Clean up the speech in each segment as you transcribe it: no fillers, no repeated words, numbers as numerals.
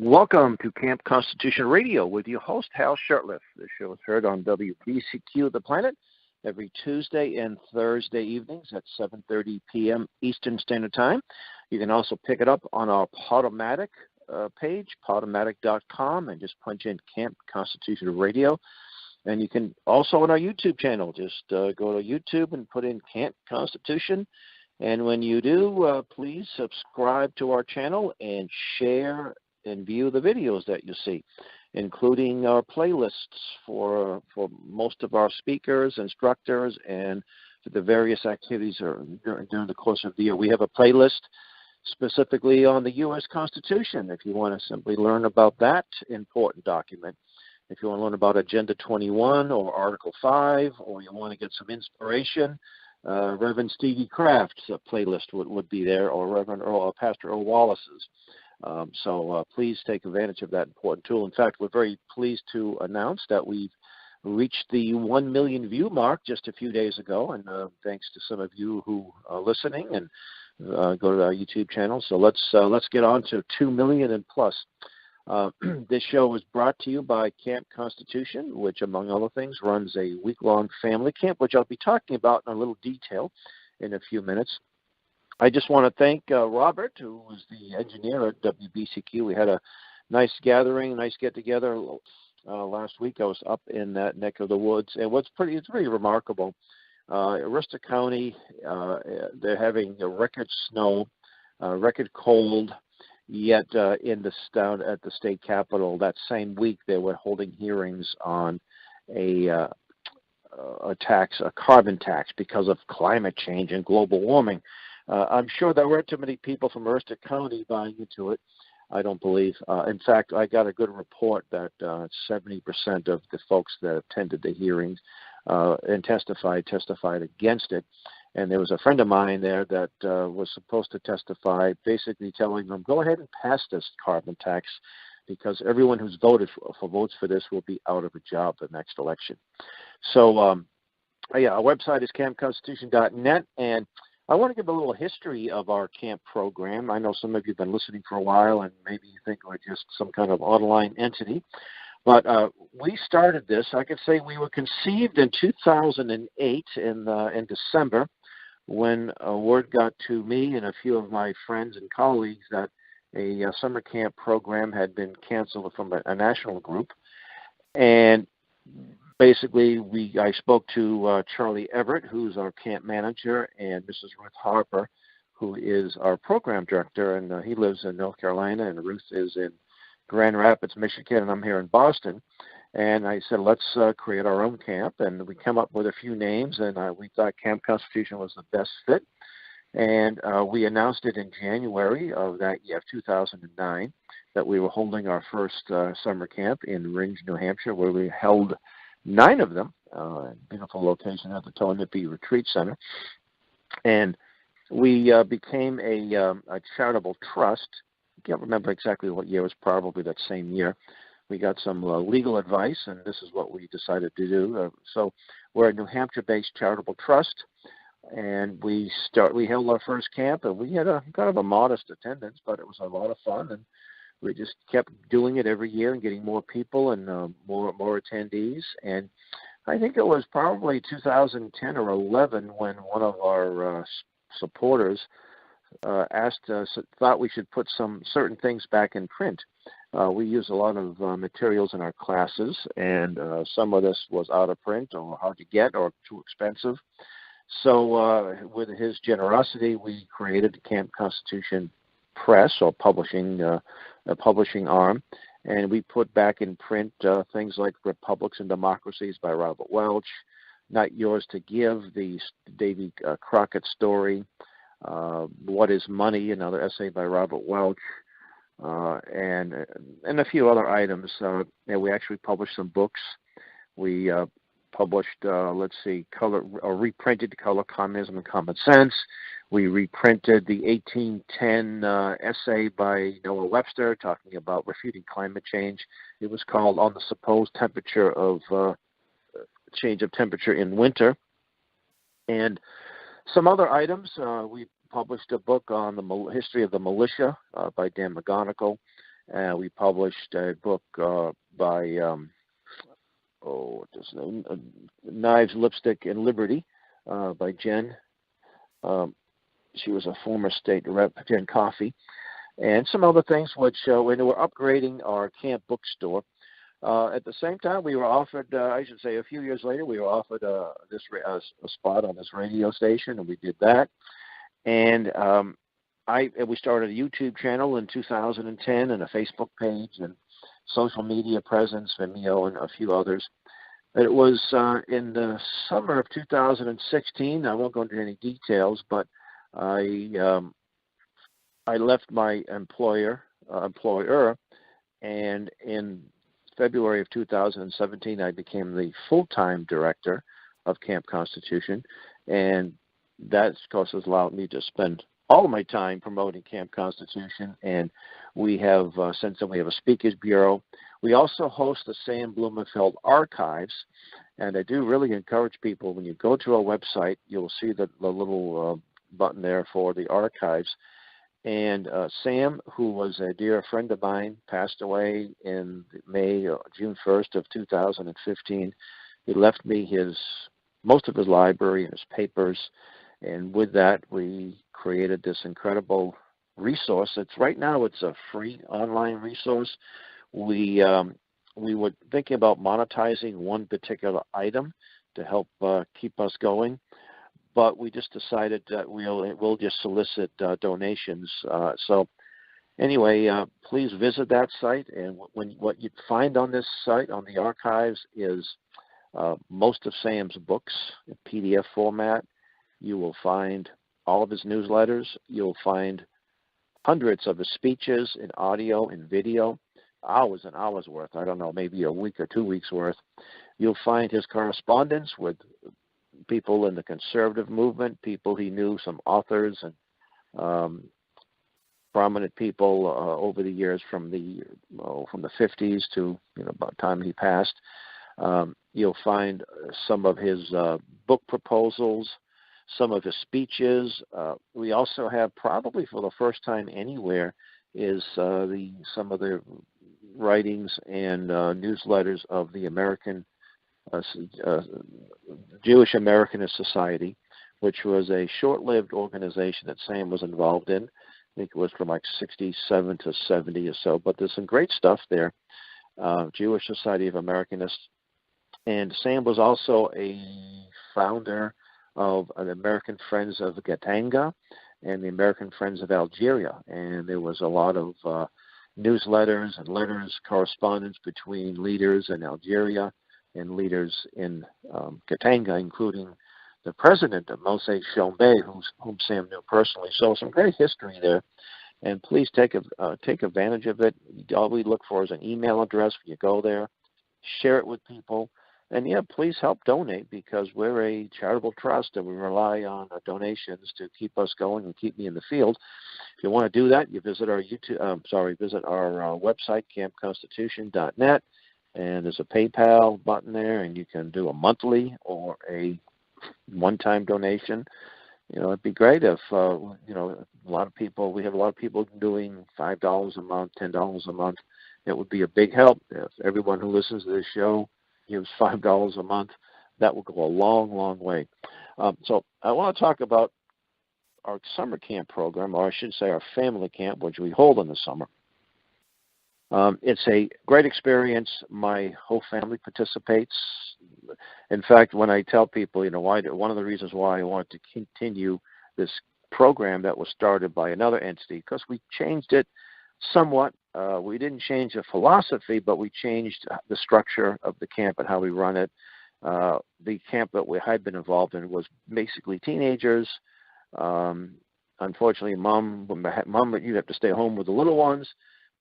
Welcome to Camp Constitution Radio with your host, Hal Shurtleff. The show is heard on WBCQ The Planet every Tuesday and Thursday evenings at 7:30 p.m. Eastern Standard Time. You can also pick it up on our Podomatic page, podomatic.com, and just punch in Camp Constitution Radio. And you can also on our YouTube channel, just go to YouTube and put in Camp Constitution. And when you do, please subscribe to our channel and share and view the videos that you see, including our playlists for most of our speakers, instructors, and for the various activities during the course of the year. We have a playlist specifically on the U.S. Constitution if you want to simply learn about that important document. If you want to learn about Agenda 21 or Article 5, or you want to get some inspiration, Reverend Stevie Kraft's playlist would be there, or Reverend Earl, or Pastor Earl Wallace's. So please take advantage of that important tool. In fact, we're very pleased to announce that we've reached the 1 million view mark just a few days ago, and thanks to some of you who are listening and go to our YouTube channel. So let's get on to 2 million and plus. This show is brought to you by Camp Constitution, which, among other things, runs a week-long family camp, which I'll be talking about in a little detail in a few minutes. I just want to thank Robert, who was the engineer at WBCQ. We had a nice gathering, nice get-together last week. I was up in that neck of the woods, and it's pretty remarkable. Aroostook County, they're having a record snow, record cold, yet in down at the state capitol that same week they were holding hearings on a carbon tax because of climate change and global warming. I'm sure there weren't too many people from Aroostook County buying into it. I don't believe. In fact, I got a good report that 70% of the folks that attended the hearings and testified against it. And there was a friend of mine there that was supposed to testify, basically telling them, go ahead and pass this carbon tax because everyone who's voted for votes for this will be out of a job the next election. So, our website is campconstitution.net, and I want to give a little history of our camp program. I know some of you have been listening for a while, and maybe you think we're just some kind of online entity. But we started this. I could say we were conceived in 2008 in December when word got to me and a few of my friends and colleagues that a summer camp program had been canceled from a national group. And basically, I spoke to Charlie Everett, who's our camp manager, and Mrs. Ruth Harper, who is our program director, and he lives in North Carolina, and Ruth is in Grand Rapids, Michigan, and I'm here in Boston. And I said, let's create our own camp, and we came up with a few names, and we thought Camp Constitution was the best fit. And we announced it in January of that year, 2009, that we were holding our first summer camp in Ringe, New Hampshire, where we held 9 of them, beautiful location at the Toinepi Retreat Center. And we became a charitable trust. I can't remember exactly what year. It was probably that same year. We got some legal advice, and this is what we decided to do. So we're a New Hampshire-based charitable trust, and we held our first camp, and we had a kind of a modest attendance, but it was a lot of fun, and we just kept doing it every year and getting more people and more attendees. And I think it was probably 2010 or 11 when one of our supporters asked us, thought we should put some certain things back in print. We use a lot of materials in our classes, and some of this was out of print or hard to get or too expensive. So with his generosity, we created the Camp Constitution Press, or publishing arm, and we put back in print things like Republics and Democracies by Robert Welch, Not Yours to Give, the Davy Crockett story, What is Money, another essay by Robert Welch, and a few other items. We actually published some books. We published, reprinted Color, Communism, and Common Sense. We reprinted the 1810 essay by Noah Webster talking about refuting climate change. It was called On the Supposed Temperature of Change of Temperature in Winter. And some other items, we published a book on the history of the militia by Dan McGonigal. We published a book by Knives, Lipstick, and Liberty by Jen. She was a former state rep, Jen Coffey, and some other things which when we were upgrading our camp bookstore. At the same time, we were offered, I should say a few years later, we were offered a spot on this radio station, and we did that. And we started a YouTube channel in 2010 and a Facebook page and social media presence, Vimeo, and a few others. It was in the summer of 2016. I won't go into any details, but I left my employer, and in February of 2017, I became the full-time director of Camp Constitution, and that, of course, has allowed me to spend all of my time promoting Camp Constitution. And we have, since then, we have a speakers bureau. We also host the Sam Blumenfeld Archives, and I do really encourage people, when you go to our website, you'll see the little button there for the archives. And Sam, who was a dear friend of mine, passed away in June 1st of 2015. He left me most of his library and his papers, and with that, we created this incredible resource. Right now, it's a free online resource. We were thinking about monetizing one particular item to help keep us going, but we just decided that we'll just solicit donations. So anyway, please visit that site, and what you find on this site, on the archives, is most of Sam's books in PDF format. You will find all of his newsletters. You'll find hundreds of his speeches in audio and video, hours and hours worth. I don't know, maybe a week or 2 weeks worth. You'll find his correspondence with people in the conservative movement, people he knew, some authors and prominent people over the years from the 50s to about the time he passed. You'll find some of his book proposals, some of his speeches. We also have, probably for the first time anywhere, is some of the writings and newsletters of the American Jewish Americanist Society, which was a short-lived organization that Sam was involved in. I think it was from like 67 to 70 or so, but there's some great stuff there. Jewish Society of Americanists. And Sam was also a founder of the American Friends of Katanga and the American Friends of Algeria. And there was a lot of newsletters and letters, correspondence between leaders in Algeria and leaders in Katanga, including the president of Moshe Shombe, whom Sam knew personally. So some great history there. And please take advantage of it. All we look for is an email address when you go there. Share it with people. And, please help donate, because we're a charitable trust and we rely on donations to keep us going and keep me in the field. If you want to do that, you visit our website, campconstitution.net, and there's a PayPal button there, and you can do a monthly or a one-time donation. It'd be great if, we have a lot of people doing $5 a month, $10 a month. It would be a big help if everyone who listens to this show gives $5 a month. That will go a long, long way. So I want to talk about our summer camp program, or I should say our family camp, which we hold in the summer. It's a great experience. My whole family participates. In fact, when I tell people, one of the reasons why I want to continue this program that was started by another entity, because we changed it somewhat. We didn't change the philosophy, but we changed the structure of the camp and how we run it. The camp that we had been involved in was basically teenagers. Unfortunately, Mom, you'd have to stay home with the little ones.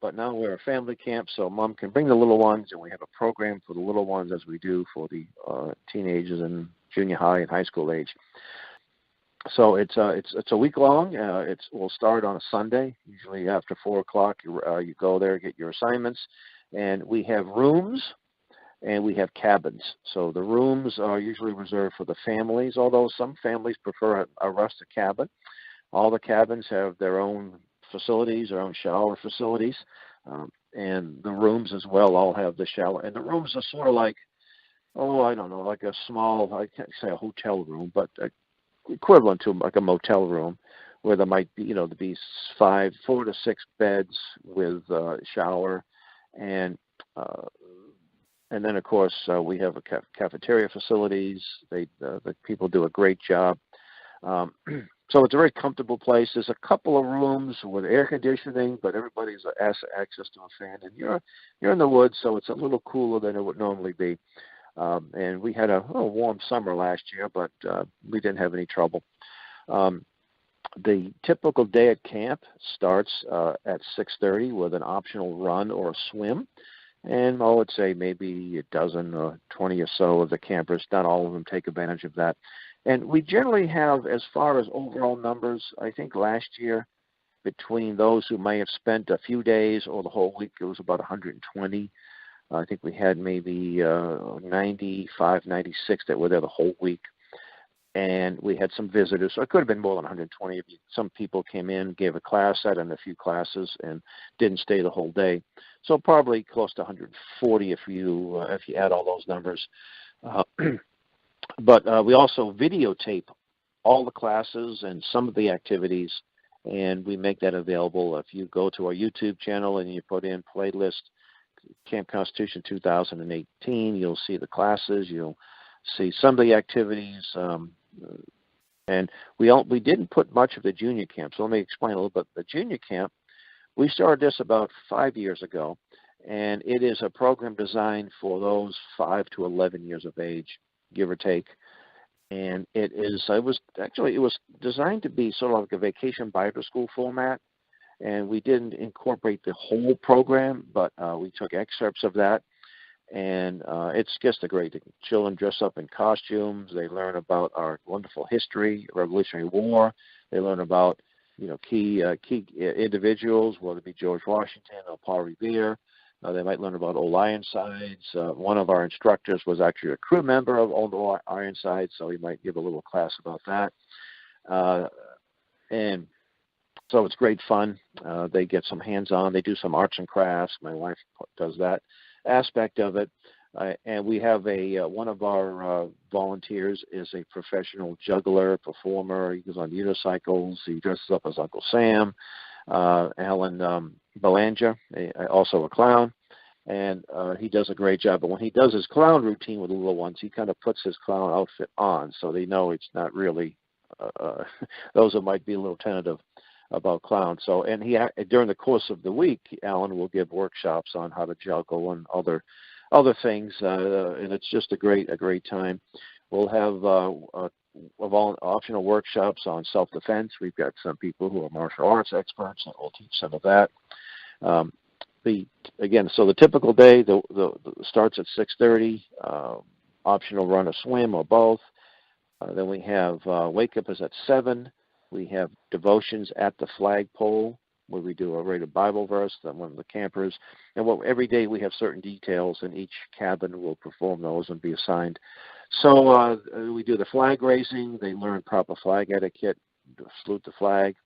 But now we're a family camp, so Mom can bring the little ones, and we have a program for the little ones as we do for the teenagers and junior high and high school age. So it's a week long. We'll start on a Sunday, usually after 4 o'clock. You go there, get your assignments, and we have rooms and we have cabins. So the rooms are usually reserved for the families, although some families prefer a rustic cabin. All the cabins have their own facilities, their own shower facilities. And the rooms as well all have the shower. And the rooms are sort of like, I don't know, like a small, I can't say a hotel room, but equivalent to like a motel room, where there might be, there'd be 4 to 6 beds with shower, and then of course we have a cafeteria facilities. The people do a great job. So it's a very comfortable place. There's a couple of rooms with air conditioning, but everybody's has access to a fan, and you're in the woods, so it's a little cooler than it would normally be. And we had a warm summer last year, but we didn't have any trouble. The typical day at camp starts at 6:30 with an optional run or a swim. And I would say maybe a dozen or 20 or so of the campers, not all of them, take advantage of that. And we generally have, as far as overall numbers, I think last year, between those who may have spent a few days or the whole week, it was about 120. I think we had maybe 95, 96 that were there the whole week. And we had some visitors, so it could have been more than 120. Some people came in, gave a class, sat in a few classes, and didn't stay the whole day. So probably close to 140 if you add all those numbers. But we also videotape all the classes and some of the activities, and we make that available. If you go to our YouTube channel and you put in playlist Camp Constitution 2018, you'll see the classes, you'll see some of the activities, and we didn't put much of the junior camp. So let me explain a little bit. The junior camp, we started this about 5 years ago, and it is a program designed for those 5 to 11 years of age, give or take. And it was designed to be sort of like a vacation Bible school format. And we didn't incorporate the whole program, but we took excerpts of that. And it's just a great thing. Children dress up in costumes. They learn about our wonderful history, Revolutionary War. They learn about key individuals, whether it be George Washington or Paul Revere. They might learn about Old Ironsides. One of our instructors was actually a crew member of Old Ironsides, so he might give a little class about that. And so it's great fun. They get some hands-on. They do some arts and crafts. My wife does that aspect of it. And we have one of our volunteers is a professional juggler, performer. He goes on unicycles. He dresses up as Uncle Sam. Alan Belanja, also a clown, and he does a great job. But when he does his clown routine with the little ones, he kind of puts his clown outfit on, so they know it's not really those that might be a little tentative about clowns. So, and during the course of the week, Alan will give workshops on how to juggle and other things, and it's just a great time. We'll have optional workshops on self-defense. We've got some people who are martial arts experts, and we'll teach some of that. So the typical day starts at 6:30. Optional run or swim or both. Then we have wake up is at 7. We have devotions at the flagpole, where we do a rated Bible verse, then one of the campers. And every day we have certain details, and each cabin will perform those and be assigned. So we do the flag raising. They learn proper flag etiquette, salute the flag.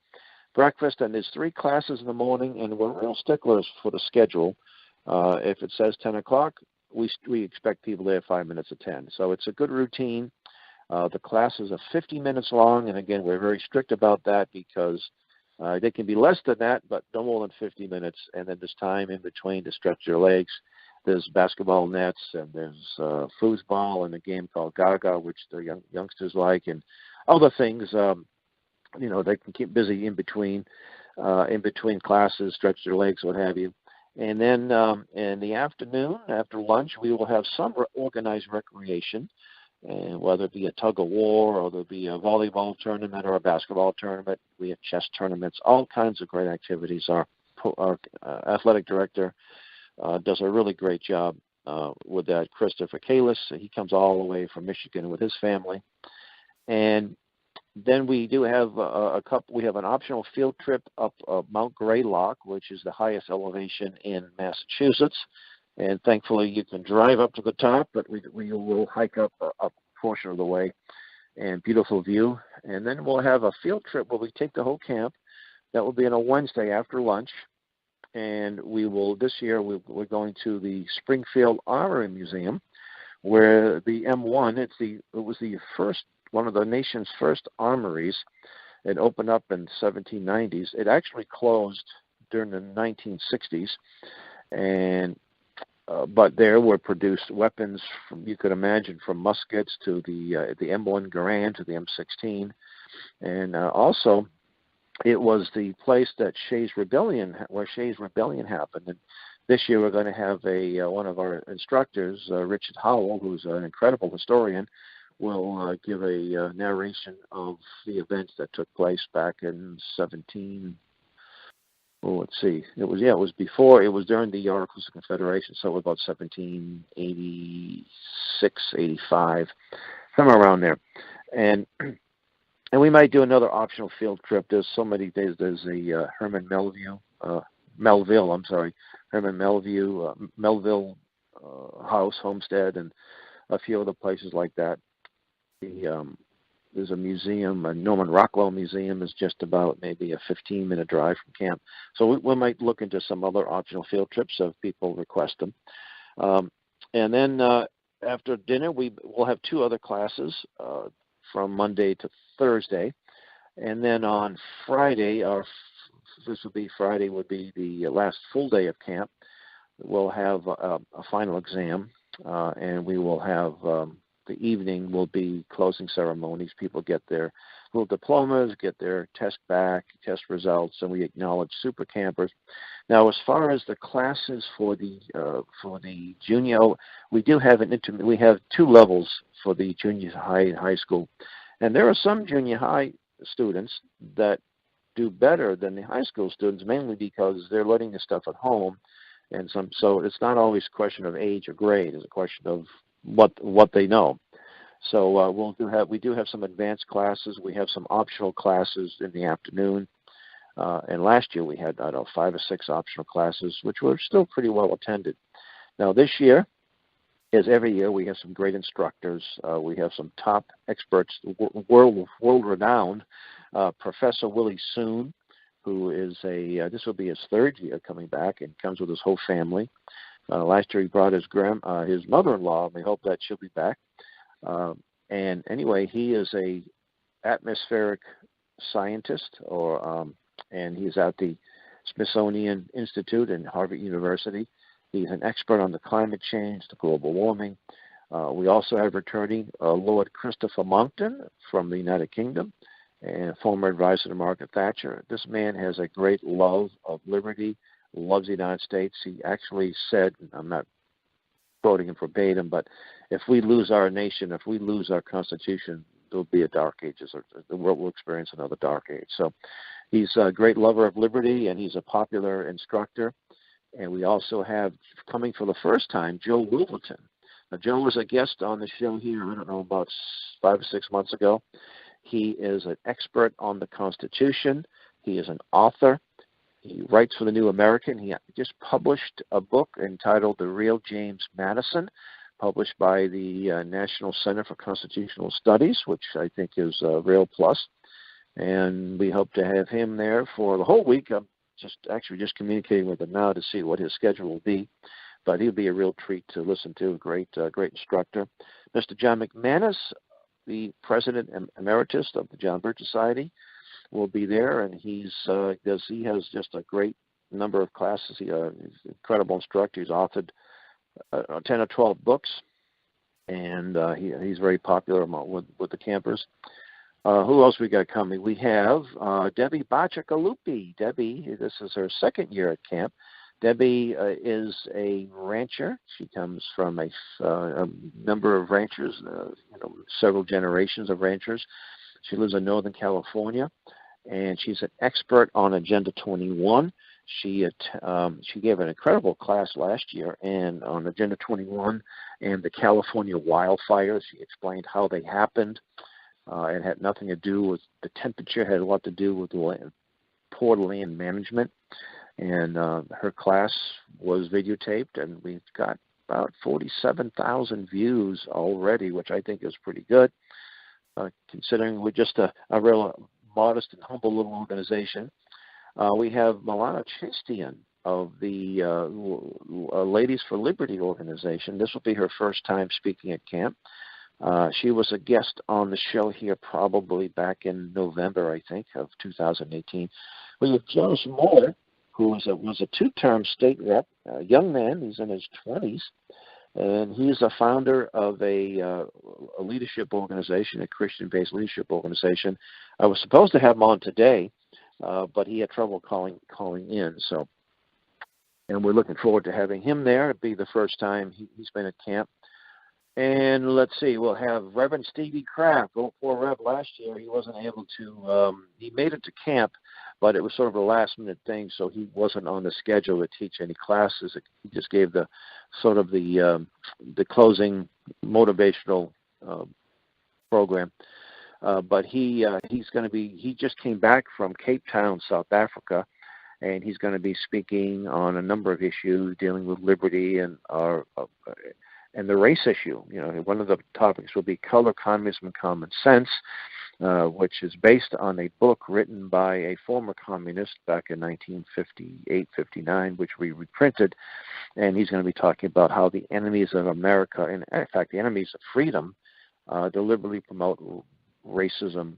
Breakfast, and there's 3 classes in the morning, and we're real sticklers for the schedule. If it says 10 o'clock, we expect people there 5 minutes to 10. So it's a good routine. The classes are 50 minutes long, and again, we're very strict about that because they can be less than that, but no more than 50 minutes. And then there's time in between to stretch your legs. There's basketball nets, and there's foosball and a game called Gaga, which the youngsters like, and other things. They can keep busy in between classes, stretch their legs, what have you. And then in the afternoon, after lunch, we will have some organized recreation, and whether it be a tug of war or there'll be a volleyball tournament or a basketball tournament. We have chess tournaments, all kinds of great activities. Our athletic director does a really great job with that, Christopher Kalis. He comes all the way from Michigan with his family. And then we do have we have an optional field trip up Mount Greylock, which is the highest elevation in Massachusetts. And thankfully you can drive up to the top, but we will hike up a portion of the way, and beautiful view. And then we'll have a field trip where we take the whole camp. That will be on a Wednesday after lunch. and this year we're going to the Springfield Armory Museum, where the M1, it was the first, one of the nation's first armories. It opened up in the 1790s. It actually closed during the 1960s, and but there were produced weapons from, you could imagine, from muskets to the M1 Garand to the M16, and also it was the place that where Shays' Rebellion happened. And this year we're going to have one of our instructors, Richard Howell, who's an incredible historian, will give a narration of the events that took place back in 17. Well, let's see. It was before. It was during the Articles of Confederation, so it was about 1786, 85, somewhere around there. And we might do another optional field trip. There's so many days. There's a Herman Melville house, homestead, and a few other places like that. There's a museum, a Norman Rockwell Museum is just about maybe a 15-minute drive from camp. So we might look into some other optional field trips if people request them. And then after dinner, we'll have two other classes from Monday to Thursday. And then on Friday, Friday would be the last full day of camp. We'll have a final exam, and we will have the evening will be closing ceremonies. People get their little diplomas, get their test results, and we acknowledge super campers. Now, as far as the classes for the junior, we do have we have two levels for the junior high and high school, and there are some junior high students that do better than the high school students, mainly because they're learning this stuff at home, and so it's not always a question of age or grade; it's a question of what they know. So we do have some advanced classes. We have some optional classes in the afternoon. And last year we had 5 or 6 optional classes, which were still pretty well attended. Now this year, as every year, we have some great instructors. We have some top experts, world-renowned. Professor Willie Soon, who is this will be his 3rd year coming back, and comes with his whole family. Last year he brought his mother-in-law, and we hope that she'll be back. And anyway, he is a atmospheric scientist, and he's at the Smithsonian Institute and Harvard University. He's an expert on the climate change, the global warming. We also have returning Lord Christopher Monckton from the United Kingdom, and former advisor to Margaret Thatcher. This man has a great love of liberty, loves the United States. He actually said, I'm not quoting him verbatim, but if we lose our nation, if we lose our Constitution, there'll be a dark ages, or the world will experience another dark age. So he's a great lover of liberty, and he's a popular instructor. And we also have, coming for the first time, Joe Wilverton. Now, Joe was a guest on the show here, I don't know, about 5 or 6 months ago. He is an expert on the Constitution. He is an author. He writes for the New American. He just published a book entitled The Real James Madison, published by the National Center for Constitutional Studies, which I think is a real plus. And we hope to have him there for the whole week. I'm just communicating with him now to see what his schedule will be. But he'll be a real treat to listen to, a great instructor. Mr. John McManus, the president emeritus of the John Birch Society, will be there, and he has just a great number of classes. He's an incredible instructor. He's authored 10 or 12 books, and he's very popular with the campers. Who else we got coming? We have Debbie Bacigalupi. Debbie, this is her 2nd year at camp. Debbie is a rancher. She comes from a number of ranchers, several generations of ranchers. She lives in Northern California, and she's an expert on Agenda 21. She gave an incredible class last year and on Agenda 21 and the California wildfires. She explained how they happened. It had nothing to do with the temperature. It had a lot to do with poor land management. And her class was videotaped, and we've got about 47,000 views already, which I think is pretty good, considering we're just a real modest and humble little organization. We have Milana Chistian of the Ladies for Liberty organization. This will be her first time speaking at camp. She was a guest on the show here probably back in November, I think, of 2018. We have Jonas Moore, who was a two-term state rep, a young man. He's in his 20s, and he's a founder of a leadership organization, a Christian-based leadership organization. I was supposed to have him on today, but he had trouble calling in. So, and we're looking forward to having him there. It'll be the first time he's been at camp. And let's see, we'll have Reverend Stevie Kraft, 04 Rev last year. He wasn't able to, he made it to camp, but it was sort of a last-minute thing, so he wasn't on the schedule to teach any classes. He just gave the sort of the closing motivational program. But he's going to be, he just came back from Cape Town, South Africa, and he's going to be speaking on a number of issues dealing with liberty and the race issue. You know, one of the topics will be color, communism, and common sense, which is based on a book written by a former communist back in 1958-59, which we reprinted. And he's going to be talking about how the enemies of America, and in fact the enemies of freedom, deliberately promote racism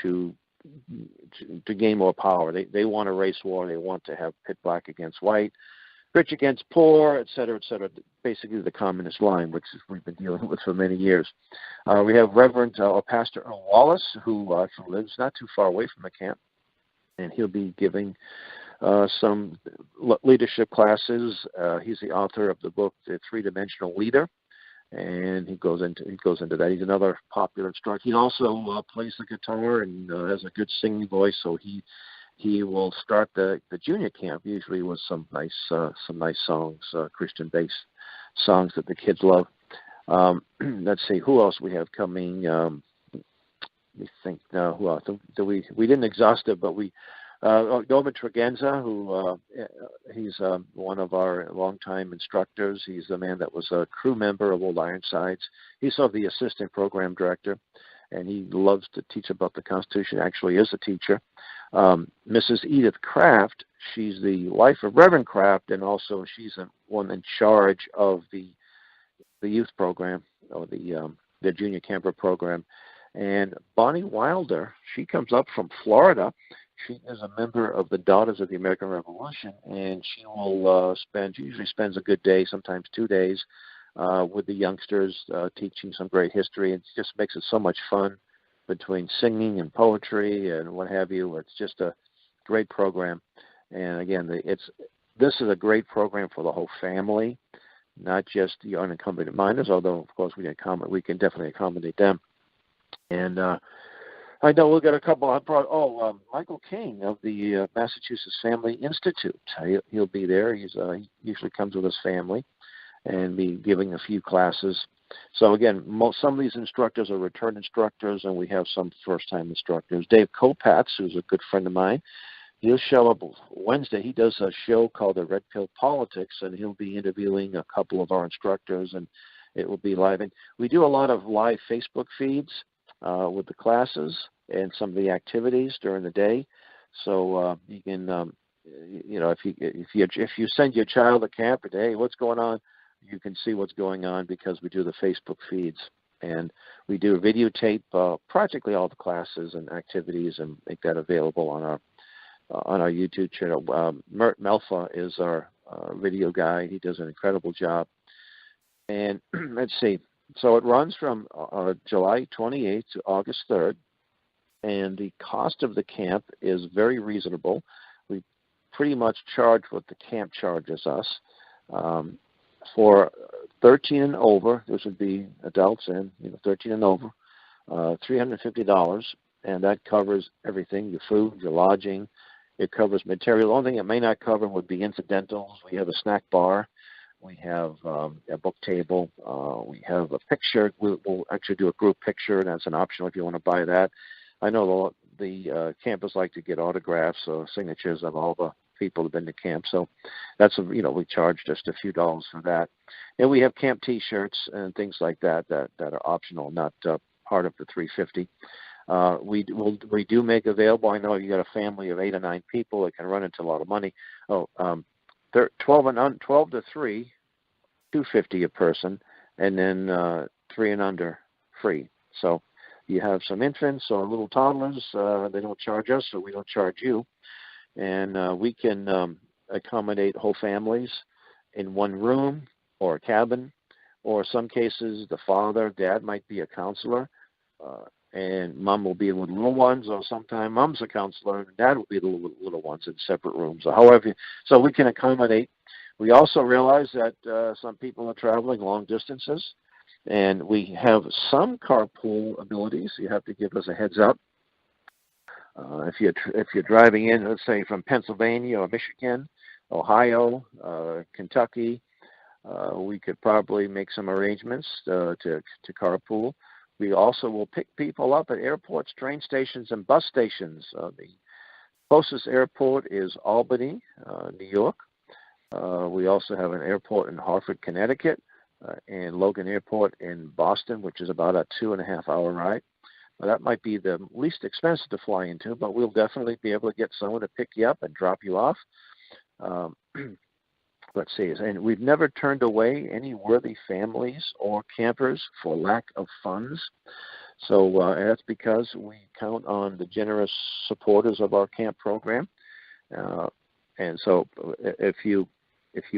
to gain more power. They want a race war. They want to have pit black against white, rich against poor, et cetera, basically the communist line, which we've been dealing with for many years. We have Reverend or Pastor Earl Wallace, who lives not too far away from the camp, and he'll be giving some leadership classes. He's the author of the book, The Three-Dimensional Leader, and he goes into that. He's another popular instructor. He also plays the guitar and has a good singing voice, so he will start the junior camp usually with some nice songs, Christian-based songs that the kids love. Let's see who else we have coming. Let me think now. Who else? We didn't exhaust it, but we Norman Tregenza, who he's one of our longtime instructors. He's the man that was a crew member of Old Ironsides. He's sort of the assistant program director, and he loves to teach about the Constitution. Actually, is a teacher. Mrs. Edith Kraft, she's the wife of Reverend Kraft, and also she's the one in charge of the youth program, or the junior camper program. And Bonnie Wilder, she comes up from Florida. She is a member of the Daughters of the American Revolution, and she will usually spends a good day, sometimes 2 days, with the youngsters, teaching some great history. It just makes it so much fun between singing and poetry and what have you. It's just a great program. And again, this is a great program for the whole family, not just the unaccompanied minors, although of course we can definitely accommodate them. And I know we'll get a couple. Michael King of the Massachusetts Family Institute. He'll be there. He usually comes with his family and be giving a few classes. So again, some of these instructors are return instructors, and we have some first-time instructors. Dave Kopatz, who's a good friend of mine, he'll show up Wednesday. He does a show called The Red Pill Politics, and he'll be interviewing a couple of our instructors, and it will be live. And we do a lot of live Facebook feeds with the classes and some of the activities during the day. So you can, if you send your child to camp and hey, what's going on? You can see what's going on because we do the Facebook feeds, and we do videotape practically all the classes and activities and make that available on our YouTube channel. Mert Melfa is our video guy. He does an incredible job. And let's see. So it runs from July 28th to August 3rd, and the cost of the camp is very reasonable. We pretty much charge what the camp charges us. For 13 and over, this would be adults and 13 and over, $350, and that covers everything: your food, your lodging. It covers material. The only thing it may not cover would be incidentals. We have a snack bar. We have a book table. We have a picture. We'll actually do a group picture, and that's an option if you want to buy that. I know the campers like to get autographs or signatures of all the people who've been to camp. So that's, we charge just a few dollars for that. And we have camp T-shirts and things like that are optional, not part of the $350. We do make available. I know you got a family of 8 or 9 people. It can run into a lot of money. 12 to 3, $250 a person, and then 3 and under free. So you have some infants or little toddlers. They don't charge us, so we don't charge you. And we can accommodate whole families in one room or a cabin, or some cases the father, dad might be a counselor, and mom will be with little ones, or sometimes mom's a counselor and dad will be the little ones in separate rooms. Or however, so we can accommodate. We also realize that some people are traveling long distances, and we have some carpool abilities. You have to give us a heads up. If you're driving in, let's say from Pennsylvania or Michigan, Ohio, Kentucky, we could probably make some arrangements to carpool. We also will pick people up at airports, train stations, and bus stations. The closest airport is Albany, New York. We also have an airport in Hartford, Connecticut, and Logan Airport in Boston, which is about a 2.5-hour ride. Well, that might be the least expensive to fly into, but we'll definitely be able to get someone to pick you up and drop you off. Let's see, and we've never turned away any worthy families or campers for lack of funds. So that's because we count on the generous supporters of our camp program. And so if you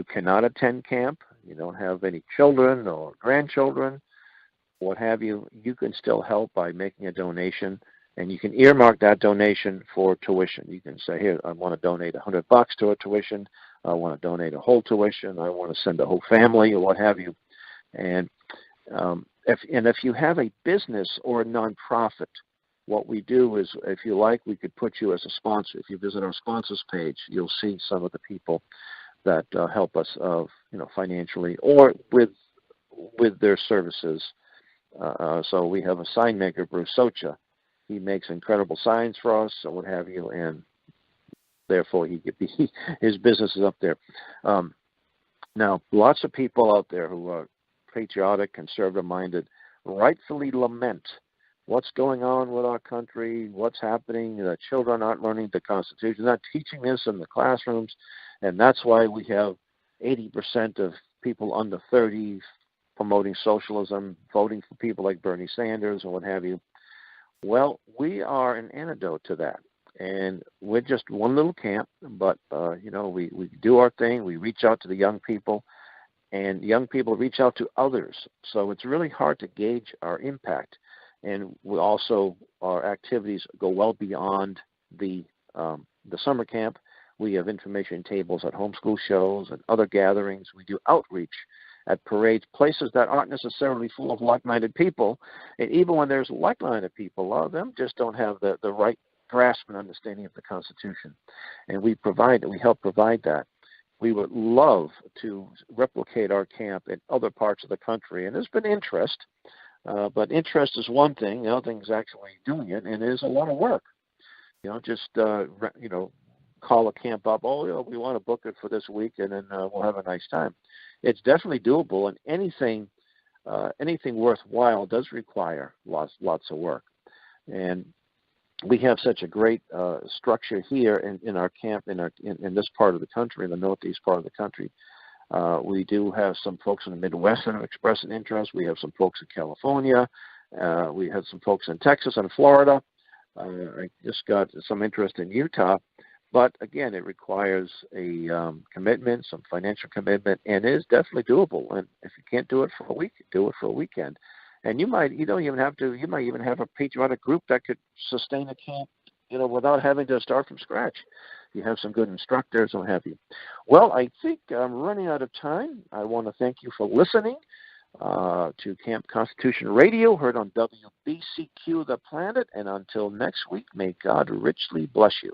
cannot attend camp, you don't have any children or grandchildren, what have you, you can still help by making a donation, and you can earmark that donation for tuition. You can say, here, I want to donate $100 to a tuition. I want to donate a whole tuition. I want to send a whole family, or what have you. And if you have a business or a nonprofit, what we do is, if you like, we could put you as a sponsor. If you visit our sponsors page, you'll see some of the people that help us, financially or with their services. So we have a sign maker, Bruce Socha. He makes incredible signs for us, or what have you, and therefore his business is up there. Now, lots of people out there who are patriotic, conservative-minded, rightfully lament what's going on with our country, what's happening. The children aren't learning the Constitution, not teaching this in the classrooms, and that's why we have 80% of people under 30 promoting socialism, voting for people like Bernie Sanders or what have you. Well, we are an antidote to that. And we're just one little camp, but, we do our thing. We reach out to the young people, and young people reach out to others. So it's really hard to gauge our impact. And we also, our activities go well beyond the summer camp. We have information tables at homeschool shows and other gatherings. We do outreach at parades, places that aren't necessarily full of like-minded people. And even when there's like-minded people, a lot of them just don't have the right grasp and understanding of the Constitution. And we help provide that. We would love to replicate our camp in other parts of the country. And there's been interest, but interest is one thing. The other thing is actually doing it, and it is a lot of work. Call a camp up, we want to book it for this week, and then we'll have a nice time. It's definitely doable, and anything worthwhile does require lots of work. And we have such a great structure here in our camp in this part of the country, in the northeast part of the country. We do have some folks in the Midwest that have expressed an interest. We have some folks in California. We have some folks in Texas and Florida. I just got some interest in Utah. But again, it requires a commitment, some financial commitment, and it is definitely doable. And if you can't do it for a week, do it for a weekend. And you might even have a patriotic group that could sustain a camp, without having to start from scratch. You have some good instructors and what have you. Well, I think I'm running out of time. I want to thank you for listening to Camp Constitution Radio, heard on WBCQ The Planet. And until next week, may God richly bless you.